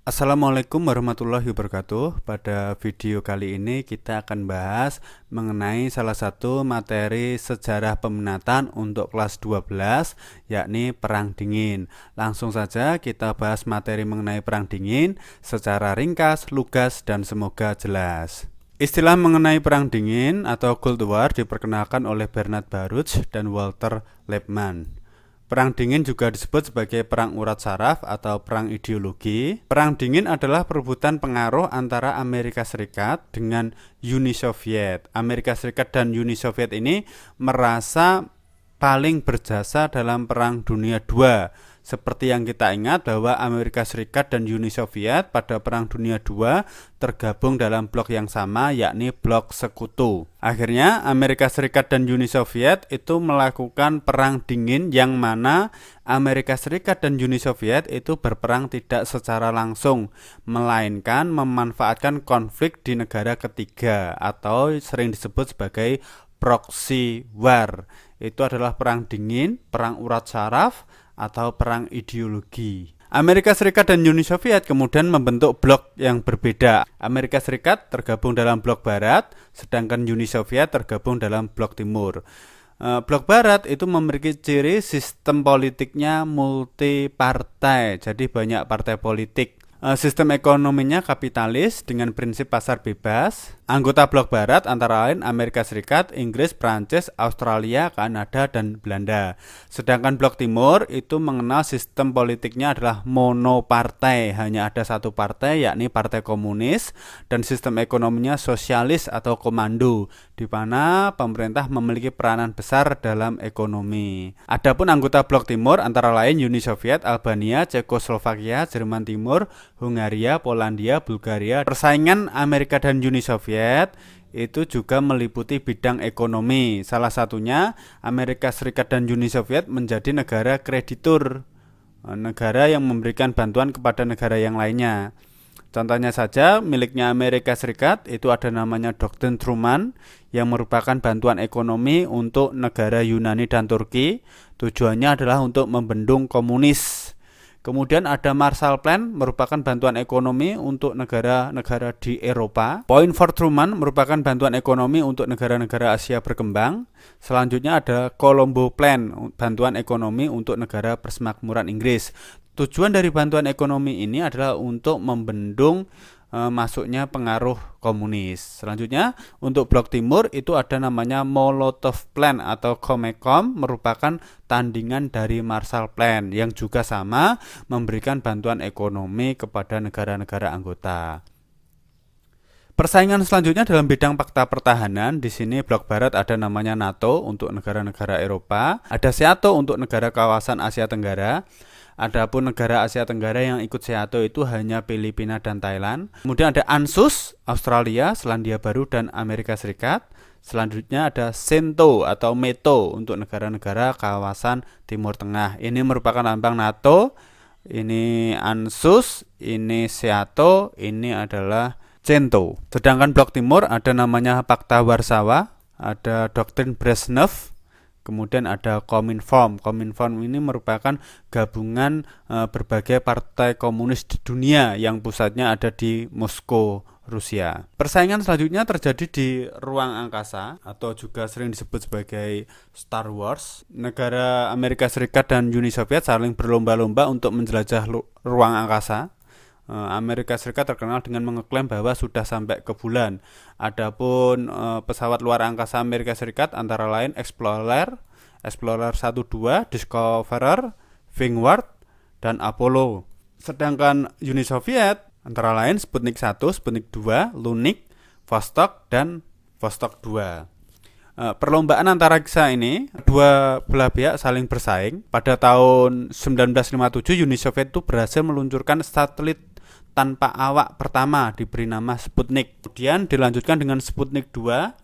Assalamualaikum warahmatullahi wabarakatuh. Pada video kali ini kita akan bahas mengenai salah satu materi sejarah peminatan untuk kelas 12, yakni Perang Dingin. Langsung saja kita bahas materi mengenai Perang Dingin secara ringkas, lugas, dan semoga jelas. Istilah mengenai Perang Dingin atau Cold War diperkenalkan oleh Bernard Baruch dan Walter Lippmann. Perang Dingin juga disebut sebagai Perang Urat Saraf atau Perang Ideologi. Perang Dingin adalah perebutan pengaruh antara Amerika Serikat dengan Uni Soviet. Amerika Serikat dan Uni Soviet ini merasa paling berjasa dalam Perang Dunia II. Seperti yang kita ingat bahwa Amerika Serikat dan Uni Soviet pada Perang Dunia II tergabung dalam blok yang sama, yakni blok sekutu. Akhirnya Amerika Serikat dan Uni Soviet itu melakukan perang dingin, yang mana Amerika Serikat dan Uni Soviet itu berperang tidak secara langsung, melainkan memanfaatkan konflik di negara ketiga atau sering disebut sebagai proxy war. Itu adalah perang dingin, perang urat saraf, atau perang ideologi. Amerika Serikat dan Uni Soviet kemudian membentuk blok yang berbeda. Amerika Serikat tergabung dalam blok barat, sedangkan Uni Soviet tergabung dalam blok timur. Blok barat itu memiliki ciri sistem politiknya multi partai, jadi banyak partai politik. Sistem ekonominya kapitalis dengan prinsip pasar bebas. Anggota blok barat antara lain Amerika Serikat, Inggris, Prancis, Australia, Kanada, dan Belanda. Sedangkan blok timur itu mengenal sistem politiknya adalah monopartai, hanya ada satu partai, yakni Partai Komunis, dan sistem ekonominya sosialis atau komando, di mana pemerintah memiliki peranan besar dalam ekonomi. Adapun anggota blok timur antara lain Uni Soviet, Albania, Cekoslovakia, Jerman Timur, Hungaria, Polandia, Bulgaria. Persaingan Amerika dan Uni Soviet itu juga meliputi bidang ekonomi. Salah satunya Amerika Serikat dan Uni Soviet menjadi negara kreditur, negara yang memberikan bantuan kepada negara yang lainnya. Contohnya saja, miliknya Amerika Serikat itu ada namanya Doktrin Truman, yang merupakan bantuan ekonomi untuk negara Yunani dan Turki. Tujuannya adalah untuk membendung komunis. Kemudian ada Marshall Plan, merupakan bantuan ekonomi untuk negara-negara di Eropa. Point for Truman merupakan bantuan ekonomi untuk negara-negara Asia berkembang. Selanjutnya ada Colombo Plan, bantuan ekonomi untuk negara persemakmuran Inggris. Tujuan dari bantuan ekonomi ini adalah untuk membendung masuknya pengaruh komunis. Selanjutnya untuk blok timur itu ada namanya Molotov Plan atau Comecon, merupakan tandingan dari Marshall Plan yang juga sama memberikan bantuan ekonomi kepada negara-negara anggota. Persaingan selanjutnya dalam bidang fakta pertahanan. Di sini blok barat ada namanya NATO untuk negara-negara Eropa, ada SEATO untuk negara kawasan Asia Tenggara. Adapun negara Asia Tenggara yang ikut SEATO itu hanya Filipina dan Thailand. Kemudian ada ANZUS, Australia, Selandia Baru, dan Amerika Serikat. Selanjutnya ada CENTO atau METO untuk negara-negara kawasan Timur Tengah. Ini merupakan lambang NATO. Ini ANZUS, ini SEATO, ini adalah CENTO. Sedangkan blok timur ada namanya Pakta Warsawa, ada Doktrin Brezhnev. Kemudian ada Kominform. Kominform ini merupakan gabungan berbagai partai komunis di dunia yang pusatnya ada di Moskow, Rusia. Persaingan selanjutnya terjadi di ruang angkasa atau juga sering disebut sebagai Star Wars. Negara Amerika Serikat dan Uni Soviet saling berlomba-lomba untuk menjelajah ruang angkasa. Amerika Serikat terkenal dengan mengeklaim bahwa sudah sampai ke bulan. Adapun pesawat luar angkasa Amerika Serikat antara lain Explorer 1-2, Discoverer, Vanguard, dan Apollo. Sedangkan Uni Soviet antara lain Sputnik 1, Sputnik 2, Lunik, Vostok, dan Vostok 2. Perlombaan antara kisah ini, dua belah pihak saling bersaing. Pada tahun 1957 Uni Soviet itu berhasil meluncurkan satelit tanpa awak pertama, diberi nama Sputnik. Kemudian dilanjutkan dengan Sputnik 2,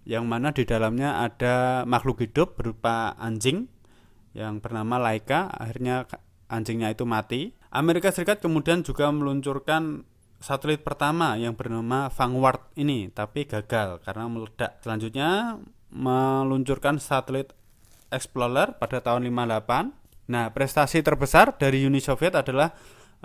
yang mana di dalamnya ada makhluk hidup berupa anjing yang bernama Laika. Akhirnya anjingnya itu mati. Amerika Serikat kemudian juga meluncurkan satelit pertama yang bernama Vanguard ini, tapi gagal karena meledak. Selanjutnya meluncurkan satelit Explorer pada tahun 58. Nah, prestasi terbesar dari Uni Soviet adalah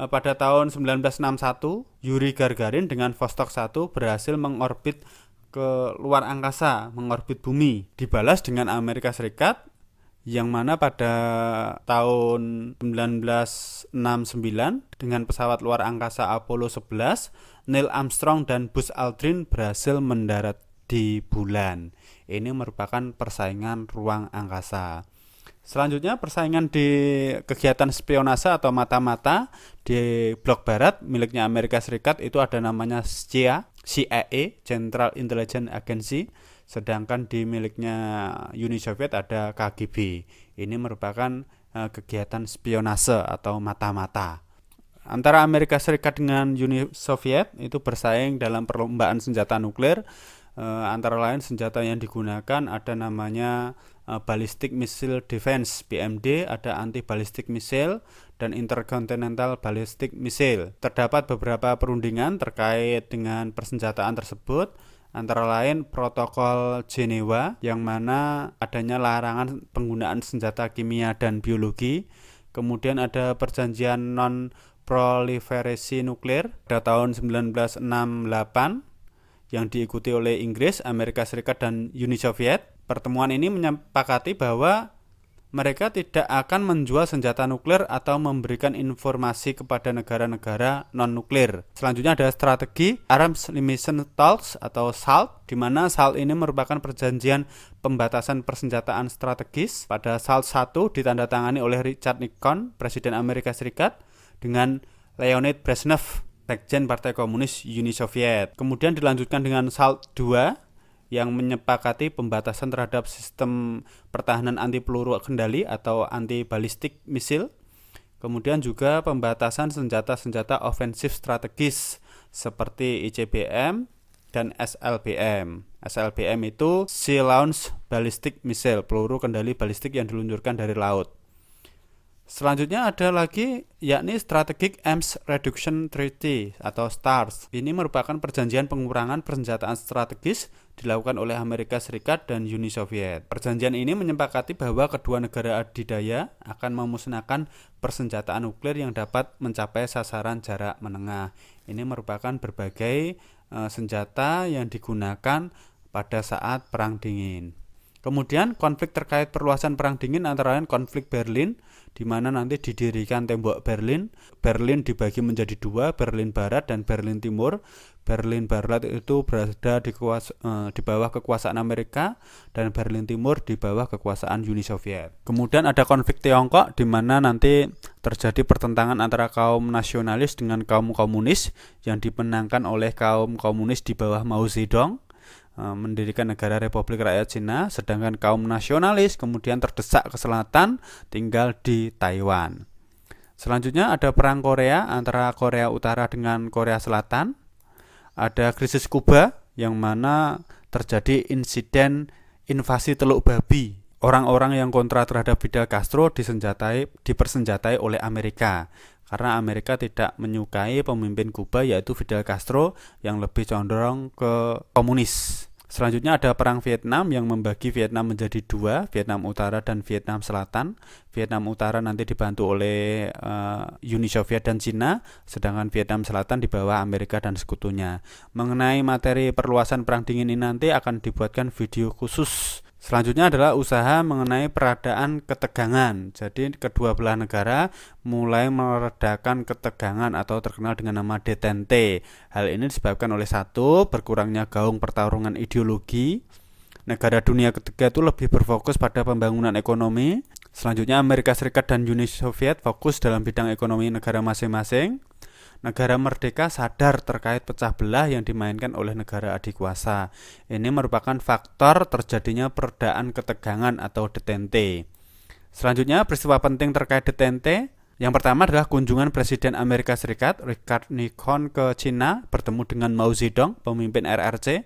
pada tahun 1961 Yuri Gagarin dengan Vostok 1 berhasil mengorbit ke luar angkasa, mengorbit bumi. Dibalas dengan Amerika Serikat yang mana pada tahun 1969 dengan pesawat luar angkasa Apollo 11, Neil Armstrong dan Buzz Aldrin berhasil mendarat di bulan. Ini merupakan persaingan ruang angkasa. Selanjutnya persaingan di kegiatan spionase atau mata-mata di blok barat miliknya Amerika Serikat itu ada namanya CIA, Central Intelligence Agency. Sedangkan di miliknya Uni Soviet ada KGB. Ini merupakan kegiatan spionase atau mata-mata. Antara Amerika Serikat dengan Uni Soviet itu bersaing dalam perlombaan senjata nuklir. Antara lain senjata yang digunakan ada namanya Ballistic Missile Defense (BMD), ada Anti-Ballistic Missile dan Intercontinental Ballistic Missile. Terdapat beberapa perundingan terkait dengan persenjataan tersebut. Antara lain Protokol Jenewa yang mana adanya larangan penggunaan senjata kimia dan biologi. Kemudian ada perjanjian non-proliferasi nuklir pada tahun 1968 yang diikuti oleh Inggris, Amerika Serikat, dan Uni Soviet. Pertemuan ini menyepakati bahwa mereka tidak akan menjual senjata nuklir atau memberikan informasi kepada negara-negara non-nuklir. Selanjutnya ada strategi Arms Limitation Talks atau SALT, di mana SALT ini merupakan perjanjian pembatasan persenjataan strategis. Pada SALT 1 ditandatangani oleh Richard Nixon, Presiden Amerika Serikat, dengan Leonid Brezhnev, Sekjen Partai Komunis Uni Soviet. Kemudian dilanjutkan dengan SALT 2 yang menyepakati pembatasan terhadap sistem pertahanan anti peluru kendali atau anti-ballistic missile. Kemudian juga pembatasan senjata-senjata ofensif strategis seperti ICBM dan SLBM. SLBM itu Sea Launched Ballistic Missile, peluru kendali balistik yang diluncurkan dari laut. Selanjutnya ada lagi yakni Strategic Arms Reduction Treaty atau STARS. Ini merupakan perjanjian pengurangan persenjataan strategis dilakukan oleh Amerika Serikat dan Uni Soviet. Perjanjian ini menyepakati bahwa kedua negara adidaya akan memusnahkan persenjataan nuklir yang dapat mencapai sasaran jarak menengah. Ini merupakan berbagai senjata yang digunakan pada saat Perang Dingin. Kemudian konflik terkait perluasan Perang Dingin antara lain konflik Berlin, di mana nanti didirikan tembok Berlin. Berlin dibagi menjadi dua, Berlin Barat dan Berlin Timur. Berlin Barat itu berada di bawah kekuasaan Amerika dan Berlin Timur di bawah kekuasaan Uni Soviet. Kemudian ada konflik Tiongkok, di mana nanti terjadi pertentangan antara kaum nasionalis dengan kaum komunis yang dimenangkan oleh kaum komunis di bawah Mao Zedong, mendirikan negara Republik Rakyat Cina, sedangkan kaum nasionalis kemudian terdesak ke selatan, tinggal di Taiwan. Selanjutnya ada perang Korea antara Korea Utara dengan Korea Selatan. Ada krisis Kuba yang mana terjadi insiden invasi Teluk Babi. Orang-orang yang kontra terhadap Fidel Castro dipersenjatai oleh Amerika. Karena Amerika tidak menyukai pemimpin Kuba yaitu Fidel Castro yang lebih condong ke komunis. Selanjutnya ada perang Vietnam yang membagi Vietnam menjadi dua, Vietnam Utara dan Vietnam Selatan. Vietnam Utara nanti dibantu oleh Uni Soviet dan Cina, sedangkan Vietnam Selatan di bawah Amerika dan sekutunya. Mengenai materi perluasan Perang Dingin ini nanti akan dibuatkan video khusus. Selanjutnya adalah usaha mengenai peradaan ketegangan. Jadi kedua belah negara mulai meredakan ketegangan atau terkenal dengan nama detente. Hal ini disebabkan oleh satu, berkurangnya gaung pertarungan ideologi. Negara dunia ketiga itu lebih berfokus pada pembangunan ekonomi. Selanjutnya Amerika Serikat dan Uni Soviet fokus dalam bidang ekonomi negara masing-masing. Negara merdeka sadar terkait pecah belah yang dimainkan oleh negara adikuasa. Ini merupakan faktor terjadinya peredaan ketegangan atau detente. Selanjutnya peristiwa penting terkait detente. Yang pertama adalah kunjungan Presiden Amerika Serikat Richard Nixon ke Cina bertemu dengan Mao Zedong, pemimpin RRC.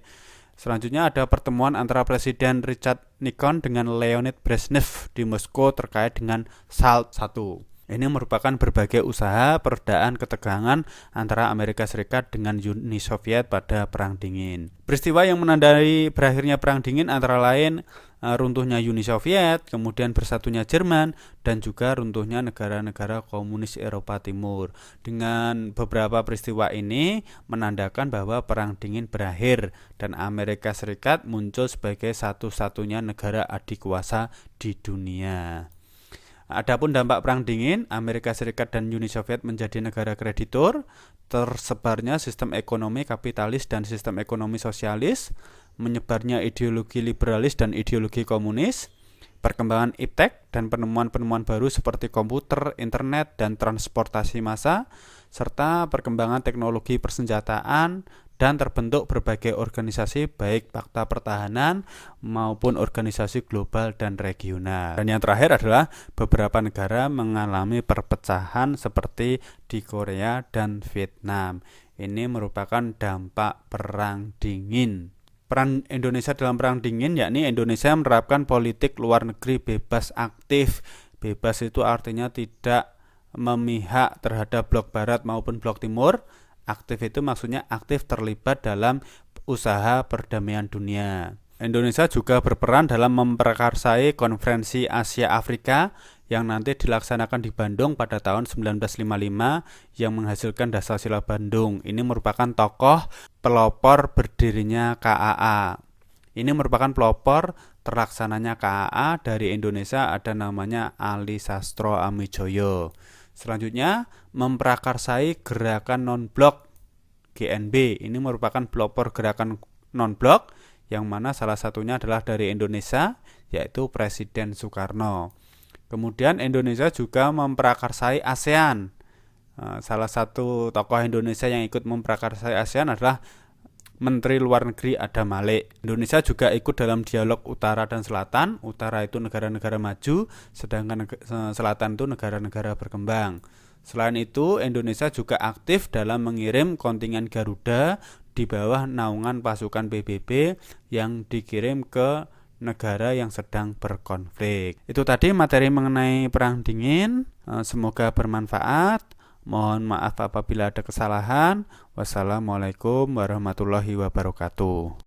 Selanjutnya ada pertemuan antara Presiden Richard Nixon dengan Leonid Brezhnev di Moskow terkait dengan SALT 1. Ini merupakan berbagai usaha peredaan ketegangan antara Amerika Serikat dengan Uni Soviet pada Perang Dingin. Peristiwa yang menandai berakhirnya Perang Dingin antara lain runtuhnya Uni Soviet, kemudian bersatunya Jerman, dan juga runtuhnya negara-negara komunis Eropa Timur. Dengan beberapa peristiwa ini menandakan bahwa Perang Dingin berakhir dan Amerika Serikat muncul sebagai satu-satunya negara adikuasa di dunia. Adapun dampak Perang Dingin, Amerika Serikat dan Uni Soviet menjadi negara kreditur, tersebarnya sistem ekonomi kapitalis dan sistem ekonomi sosialis, menyebarnya ideologi liberalis dan ideologi komunis, perkembangan iptek dan penemuan-penemuan baru seperti komputer, internet, dan transportasi massa, serta perkembangan teknologi persenjataan, dan terbentuk berbagai organisasi baik fakta pertahanan maupun organisasi global dan regional. Dan yang terakhir adalah beberapa negara mengalami perpecahan seperti di Korea dan Vietnam. Ini merupakan dampak Perang Dingin. Peran Indonesia dalam Perang Dingin yakni Indonesia menerapkan politik luar negeri bebas aktif. Bebas itu artinya tidak memihak terhadap blok barat maupun blok timur. Aktif itu maksudnya aktif terlibat dalam usaha perdamaian dunia. Indonesia juga berperan dalam memprakarsai konferensi Asia Afrika yang nanti dilaksanakan di Bandung pada tahun 1955 yang menghasilkan Dasar-Sila Bandung. Ini merupakan tokoh pelopor berdirinya KAA. Ini merupakan pelopor terlaksananya KAA dari Indonesia, ada namanya Ali Sastro Amijoyo. Selanjutnya, memprakarsai gerakan non-blok GNB. Ini merupakan pelopor gerakan non-blok yang mana salah satunya adalah dari Indonesia, yaitu Presiden Soekarno. Kemudian Indonesia juga memprakarsai ASEAN. Salah satu tokoh Indonesia yang ikut memprakarsai ASEAN adalah Menteri Luar Negeri Adam Malik. Indonesia juga ikut dalam dialog utara dan selatan. Utara itu negara-negara maju, sedangkan selatan itu negara-negara berkembang. Selain itu, Indonesia juga aktif dalam mengirim kontingen Garuda di bawah naungan pasukan PBB yang dikirim ke negara yang sedang berkonflik. Itu tadi materi mengenai Perang Dingin. Semoga bermanfaat. Mohon maaf apabila ada kesalahan. Wassalamualaikum warahmatullahi wabarakatuh.